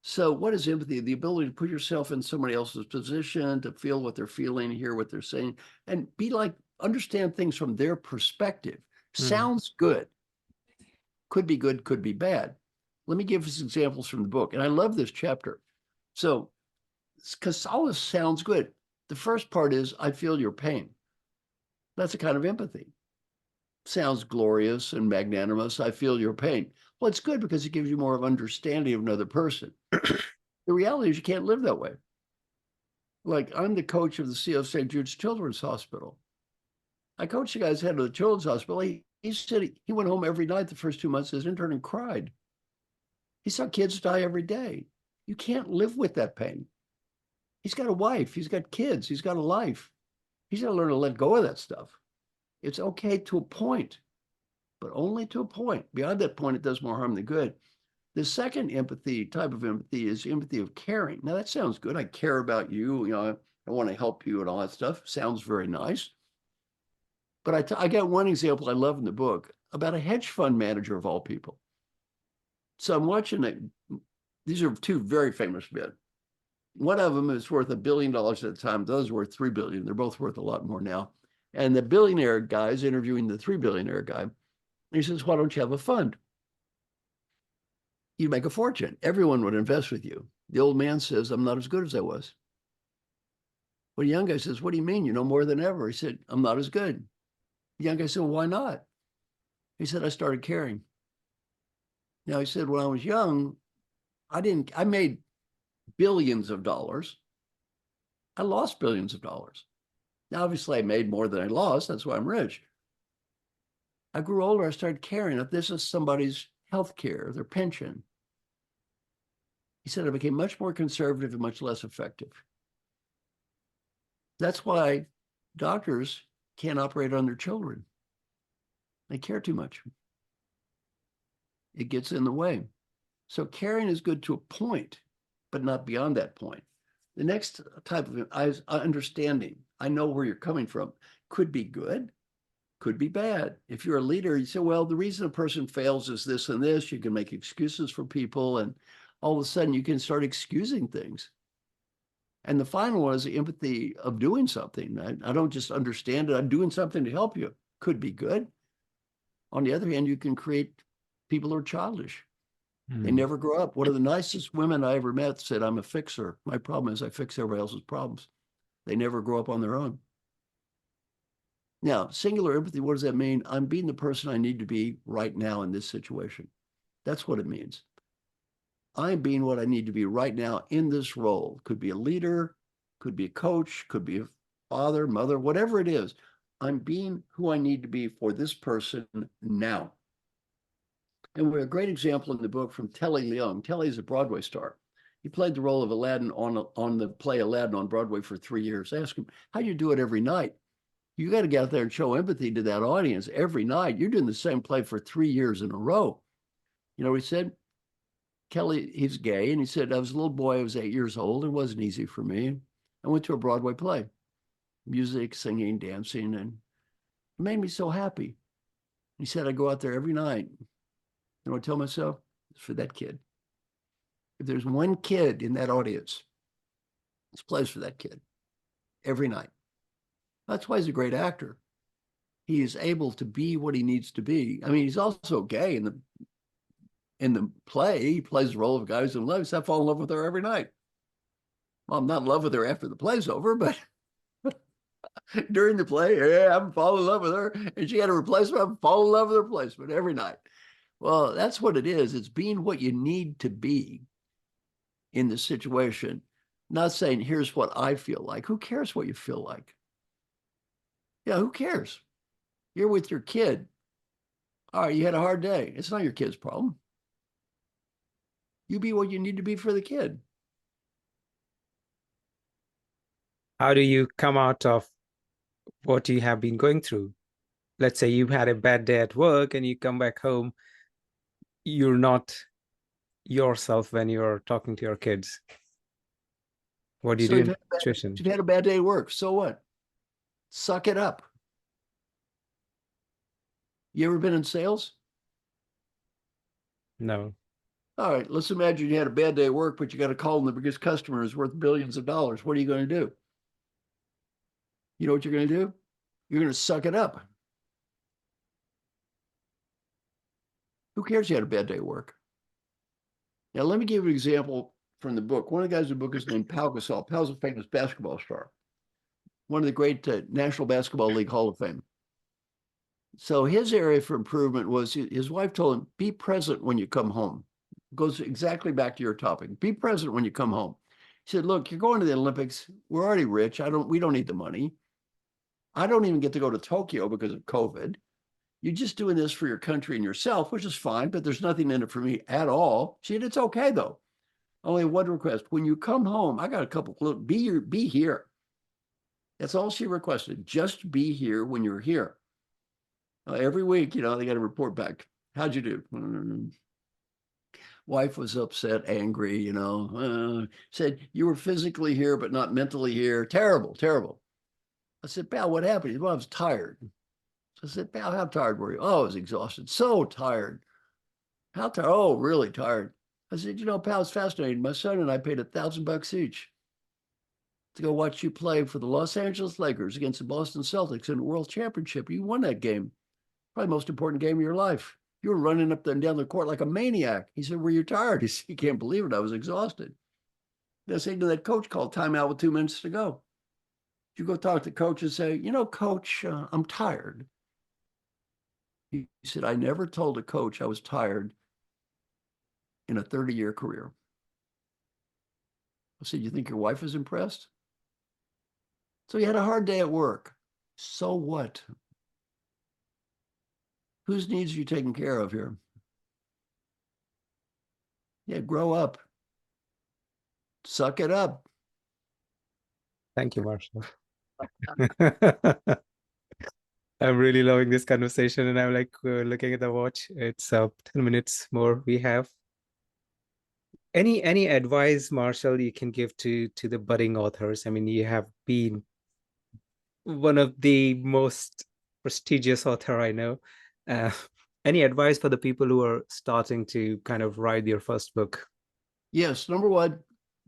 B: So what is empathy? The ability to put yourself in somebody else's position, to feel what they're feeling, hear what they're saying, and be like, understand things from their perspective. Sounds good. Could be good, could be bad. Let me give us examples from the book. And I love this chapter. So, because all this sounds good. The first part is, I feel your pain. That's a kind of empathy. Sounds glorious and magnanimous. I feel your pain. Well, it's good because it gives you more of understanding of another person. The reality is you can't live that way. Like, I'm the coach of the CEO of St. Jude's Children's Hospital. I coached the guy's head of the Children's Hospital. He said he went home every night the first 2 months as an intern and cried. He saw kids die every day. You can't live with that pain. He's got a wife. He's got kids. He's got a life. He's got to learn to let go of that stuff. It's okay to a point, but only to a point. Beyond that point, it does more harm than good. The second type of empathy is empathy of caring. Now, that sounds good. I care about you. I want to help you and all that stuff. Sounds very nice. But I got one example I love in the book about a hedge fund manager of all people. So I'm watching it. These are two very famous men. One of them is worth $1 billion at the time. The other's worth $3 billion. They're both worth a lot more now. And the billionaire guy is interviewing the $3 billion guy. And he says, why don't you have a fund? You'd make a fortune. Everyone would invest with you. The old man says, I'm not as good as I was. Well, the young guy says, what do you mean? You know more than ever. He said, I'm not as good. The young guy said, well, why not? He said, I started caring. Now, he said, when I was young, I made billions of dollars. I lost billions of dollars. Now, obviously, I made more than I lost. That's why I'm rich. I grew older. I started caring if this is somebody's health care, their pension. He said, I became much more conservative and much less effective. That's why doctors can't operate on their children. They care too much. It gets in the way. So caring is good to a point, but not beyond that point. The next type of understanding, I know where you're coming from, could be good, could be bad. If you're a leader, you say, well, the reason a person fails is this and this. You can make excuses for people, and all of a sudden you can start excusing things. And the final one is the empathy of doing something. I don't just understand it. I'm doing something to help you. Could be good. On the other hand, you can create people who are childish. They never grow up. One of the nicest women I ever met said, I'm a fixer. My problem is I fix everybody else's problems. They never grow up on their own. Now, singular empathy, what does that mean? I'm being the person I need to be right now in this situation. That's what it means. I'm being what I need to be right now in this role. Could be a leader, could be a coach, could be a father, mother, whatever it is. I'm being who I need to be for this person now. And we have a great example in the book from Telly Leung. Telly is a Broadway star. He played the role of Aladdin on the play Aladdin on Broadway for 3 years. Ask him, how do you do it every night? You got to get out there and show empathy to that audience every night. You're doing the same play for 3 years in a row. You know what he said? Kelly, he's gay, and he said, I was a little boy, I was 8 years old. It wasn't easy for me. I went to a Broadway play, music, singing, dancing, and it made me so happy. He said, I go out there every night. You know what I tell myself? It's for that kid. If there's one kid in that audience, this plays for that kid every night. That's why he's a great actor. He is able to be what he needs to be. I mean, he's also gay in the play. He plays the role of a guy who's in love. So I fall in love with her every night. Well, I'm not in love with her after the play's over, but during the play, yeah, I'm falling in love with her. And she had a replacement. I'm falling in love with her replacement every night. Well, that's what it is. It's being what you need to be in the situation. Not saying, here's what I feel like. Who cares what you feel like? Yeah, who cares? You're with your kid. All right, you had a hard day. It's not your kid's problem. You be what you need to be for the kid.
A: How do you come out of what you have been going through? Let's say you had a bad day at work and you come back home, you're not yourself when you're talking to your kids. What do you
B: So
A: do in that situation?
B: you've had a bad day at work. So what? Suck it up. You ever been in sales?
A: No.
B: All right, let's imagine you had a bad day at work, but you got a call and the biggest customer is worth billions of dollars. What are you going to do? You know what you're going to do? You're going to suck it up. Who cares you had a bad day at work? Now, let me give you an example from the book. One of the guys in the book is named Pau Gasol. Pau's a famous basketball star, one of the great National Basketball League Hall of Fame. So his area for improvement was his wife told him, be present when you come home. It goes exactly back to your topic. Be present when you come home. He said, look, you're going to the Olympics. We're already rich. We don't need the money. I don't even get to go to Tokyo because of COVID. You're just doing this for your country and yourself, which is fine, but there's nothing in it for me at all. She said, it's okay though. Only one request. When you come home, I got a couple, be here. That's all she requested. Just be here when you're here. Every week, they got to report back. How'd you do? Wife was upset, angry, said, you were physically here, but not mentally here. Terrible, terrible. I said, pal, what happened? He said, well, I was tired. So I said, pal, how tired were you? Oh, I was exhausted. So tired. How tired? Oh, really tired. I said, pal, it's fascinating. My son and I paid $1,000 each to go watch you play for the Los Angeles Lakers against the Boston Celtics in the World Championship. You won that game. Probably the most important game of your life. You were running up and down the court like a maniac. He said, were you tired? He said, you can't believe it. I was exhausted. I said to that coach, called timeout with 2 minutes to go. You go talk to the coach and say, coach, I'm tired. He said, I never told a coach I was tired in a 30-year career. I said, you think your wife is impressed? So you had a hard day at work. So what? Whose needs are you taking care of here? Yeah, grow up. Suck it up.
A: Thank you, Marshall. I'm really loving this conversation, and I'm like looking at the watch. It's 10 minutes more we have. Any advice, Marshall, you can give to the budding authors? I mean, you have been one of the most prestigious author I know. Any advice for the people who are starting to kind of write their first book?
B: Yes. Number one,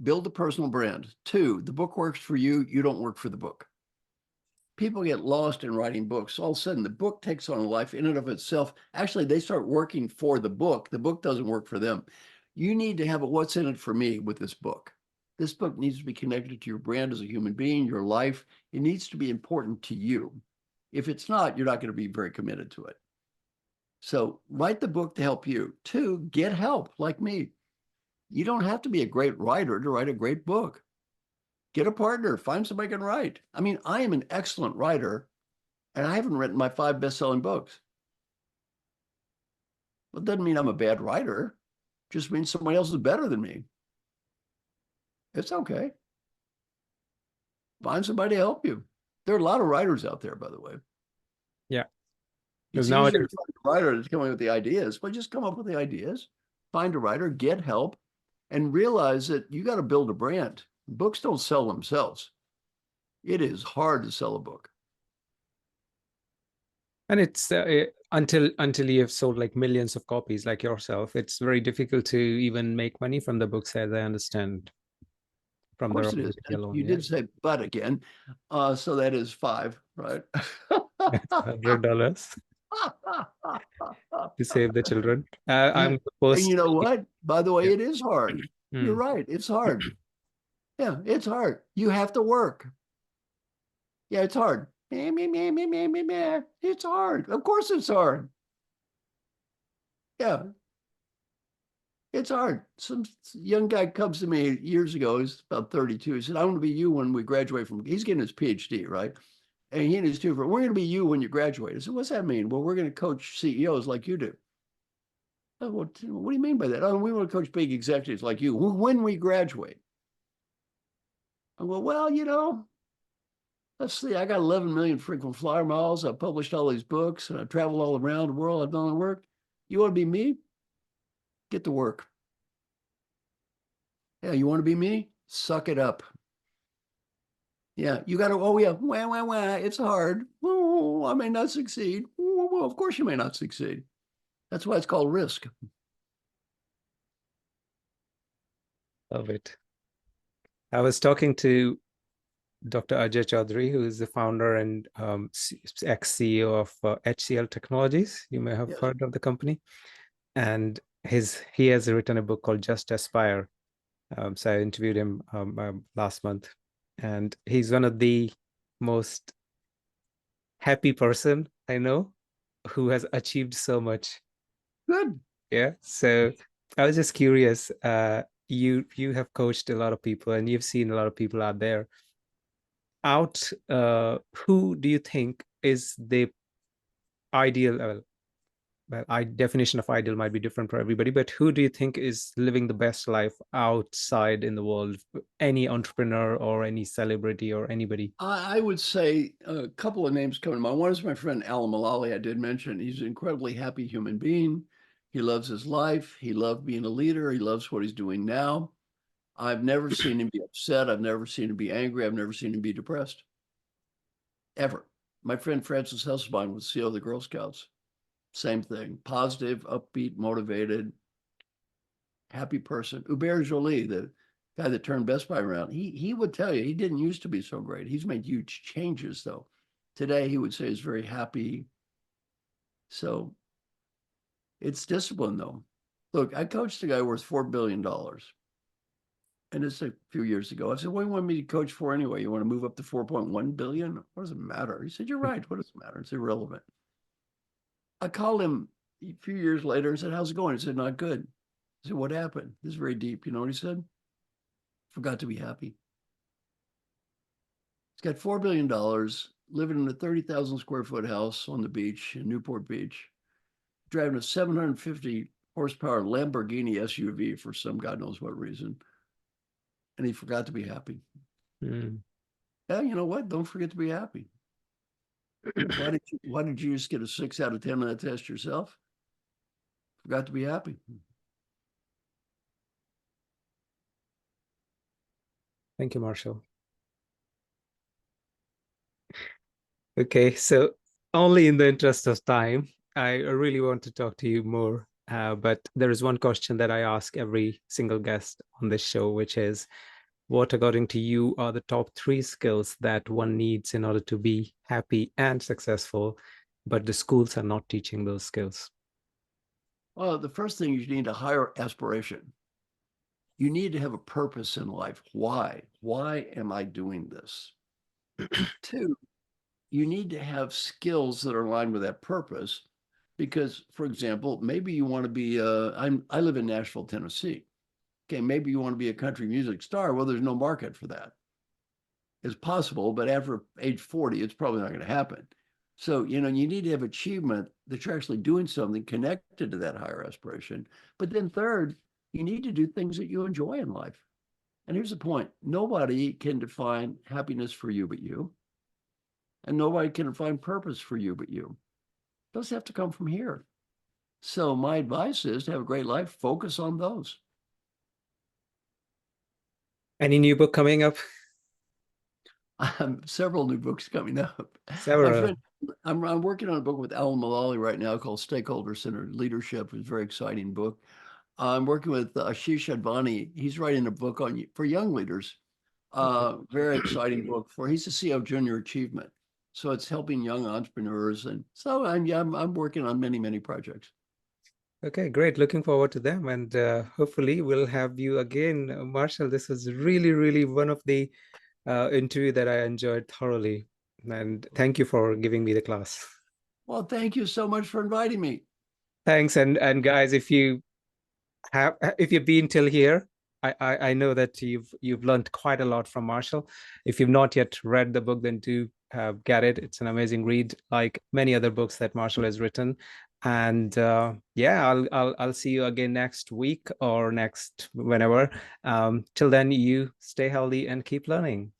B: build a personal brand. 2, the book works for you. You don't work for the book. People get lost in writing books. All of a sudden, the book takes on a life in and of itself. Actually, they start working for the book. The book doesn't work for them. You need to have a what's in it for me with this book. This book needs to be connected to your brand as a human being, your life. It needs to be important to you. If it's not, you're not going to be very committed to it. So write the book to help you. 2, get help like me. You don't have to be a great writer to write a great book. Get a partner, find somebody who can write. I mean, I am an excellent writer, and I haven't written my 5 best-selling books. Well, it doesn't mean I'm a bad writer. It just means somebody else is better than me. It's okay. Find somebody to help you. There are a lot of writers out there, by the way.
A: Yeah.
B: It's easier to find a writer that's coming up with the ideas, but just come up with the ideas, find a writer, get help, and realize that you got to build a brand. Books don't sell themselves. It is hard to sell a book.
A: And it's until you have sold like millions of copies like yourself, it's very difficult to even make money from the books, as I understand,
B: Of
A: from the
B: course it is.
A: royalty alone.
B: You
A: Yeah.
B: did say but again. So that is five, right?
A: $100 to save the children. I'm
B: And you
A: supposed
B: know
A: to.
B: what? By the way,
A: Yeah.
B: it is hard. You're
A: Hmm.
B: right. It's hard. Yeah, it's hard. You have to work. Yeah, it's hard. Meh, meh, meh, meh, meh, meh, meh. It's hard. Of course it's hard. Yeah, it's hard. Some young guy comes to me years ago. He's about 32. He said, I want to be you when we graduate from, he's getting his PhD, right? And he and his two friends, we're going to be you when you graduate. I said, what's that mean? Well, we're going to coach CEOs like you do. Oh, what do you mean by that? Oh, we want to coach big executives like you when we graduate. I go, well, let's see. I got 11 million frequent flyer miles. I've published all these books and I've traveled all around the world. I've done the work. You want to be me? Get to work. Yeah, you want to be me? Suck it up. Yeah, you got to, oh, yeah, wah, wah, wah. It's hard. Oh, I may not succeed. Well, of course you may not succeed. That's why it's called risk.
A: Love it. I was talking to Dr. Ajay Chaudhary, who is the founder and ex-CEO of HCL Technologies. You may have
B: Yes.
A: heard of the company. And he has written a book called Just Aspire. So I interviewed him last month, and he's one of the most happy person I know who has achieved so much.
B: Good.
A: Yeah. So I was just curious. You have coached a lot of people, and you've seen a lot of people out there. Who do you think is the ideal? Definition of ideal might be different for everybody, but who do you think is living the best life outside in the world? Any entrepreneur or any celebrity or anybody?
B: I would say a couple of names come to mind. One is my friend Alan Mullally. I did mention he's an incredibly happy human being. He loves his life. He loved being a leader. He loves what he's doing now. I've never seen him be upset. I've never seen him be angry. I've never seen him be depressed, ever. My friend Francis Hesselbein was CEO of the Girl Scouts. Same thing. Positive, upbeat, motivated, happy person. Hubert Joly, the guy that turned Best Buy around, he would tell you he didn't used to be so great. He's made huge changes though. Today he would say he's very happy. So it's discipline though. Look, I coached a guy worth $4 billion. And it's a few years ago. I said, what do you want me to coach for anyway? You want to move up to 4.1 billion? What does it matter? He said, you're right. What does it matter? It's irrelevant. I called him a few years later and said, how's it going? He said, not good. I said, what happened? This is very deep. You know what he said? Forgot to be happy. He's got $4 billion, living in a 30,000 square foot house on the beach in Newport Beach, driving a 750 horsepower Lamborghini SUV for some God knows what reason. And he forgot to be happy.
A: Mm.
B: Yeah, you know what? Don't forget to be happy. Why did you just get a 6 out of 10 on that test yourself? Forgot to be happy.
A: Thank you, Marshall. Okay, so only in the interest of time, I really want to talk to you more. But there is one question that I ask every single guest on this show, which is, what, according to you, are the top 3 skills that one needs in order to be happy and successful, but the schools are not teaching those skills?
B: Well, the first thing you need a higher aspiration. You need to have a purpose in life. Why? Why am I doing this? 2, you need to have skills that are aligned with that purpose. Because, for example, maybe you want to be, I live in Nashville, Tennessee. Okay, maybe you want to be a country music star. Well, there's no market for that. It's possible, but after age 40, it's probably not going to happen. So, you need to have achievement that you're actually doing something connected to that higher aspiration. But then third, you need to do things that you enjoy in life. And here's the point. Nobody can define happiness for you but you. And nobody can define purpose for you but you. Those have to come from here. So my advice is to have a great life, focus on those.
A: Any new book coming up?
B: Several new books coming up. My
A: Several.
B: friend, I'm working on a book with Alan Mullally right now called Stakeholder Centered Leadership. It's a very exciting book. I'm working with Ashish Advani. He's writing a book for young leaders.
A: Okay.
B: Very exciting book he's the CEO of Junior Achievement. So it's helping young entrepreneurs. And so I'm working on many projects.
A: Okay, great. Looking forward to them. And hopefully we'll have you again, Marshall. This was really one of the interview that I enjoyed thoroughly. And thank you for giving me the class.
B: Well, thank you so much for inviting me.
A: Thanks. And guys, if you've been till here, I know that you've learned quite a lot from Marshall. If you've not yet read the book, then do get it. It's an amazing read, like many other books that Marshall has written. And yeah, I'll see you again next week or next whenever. Till then, you stay healthy and keep learning.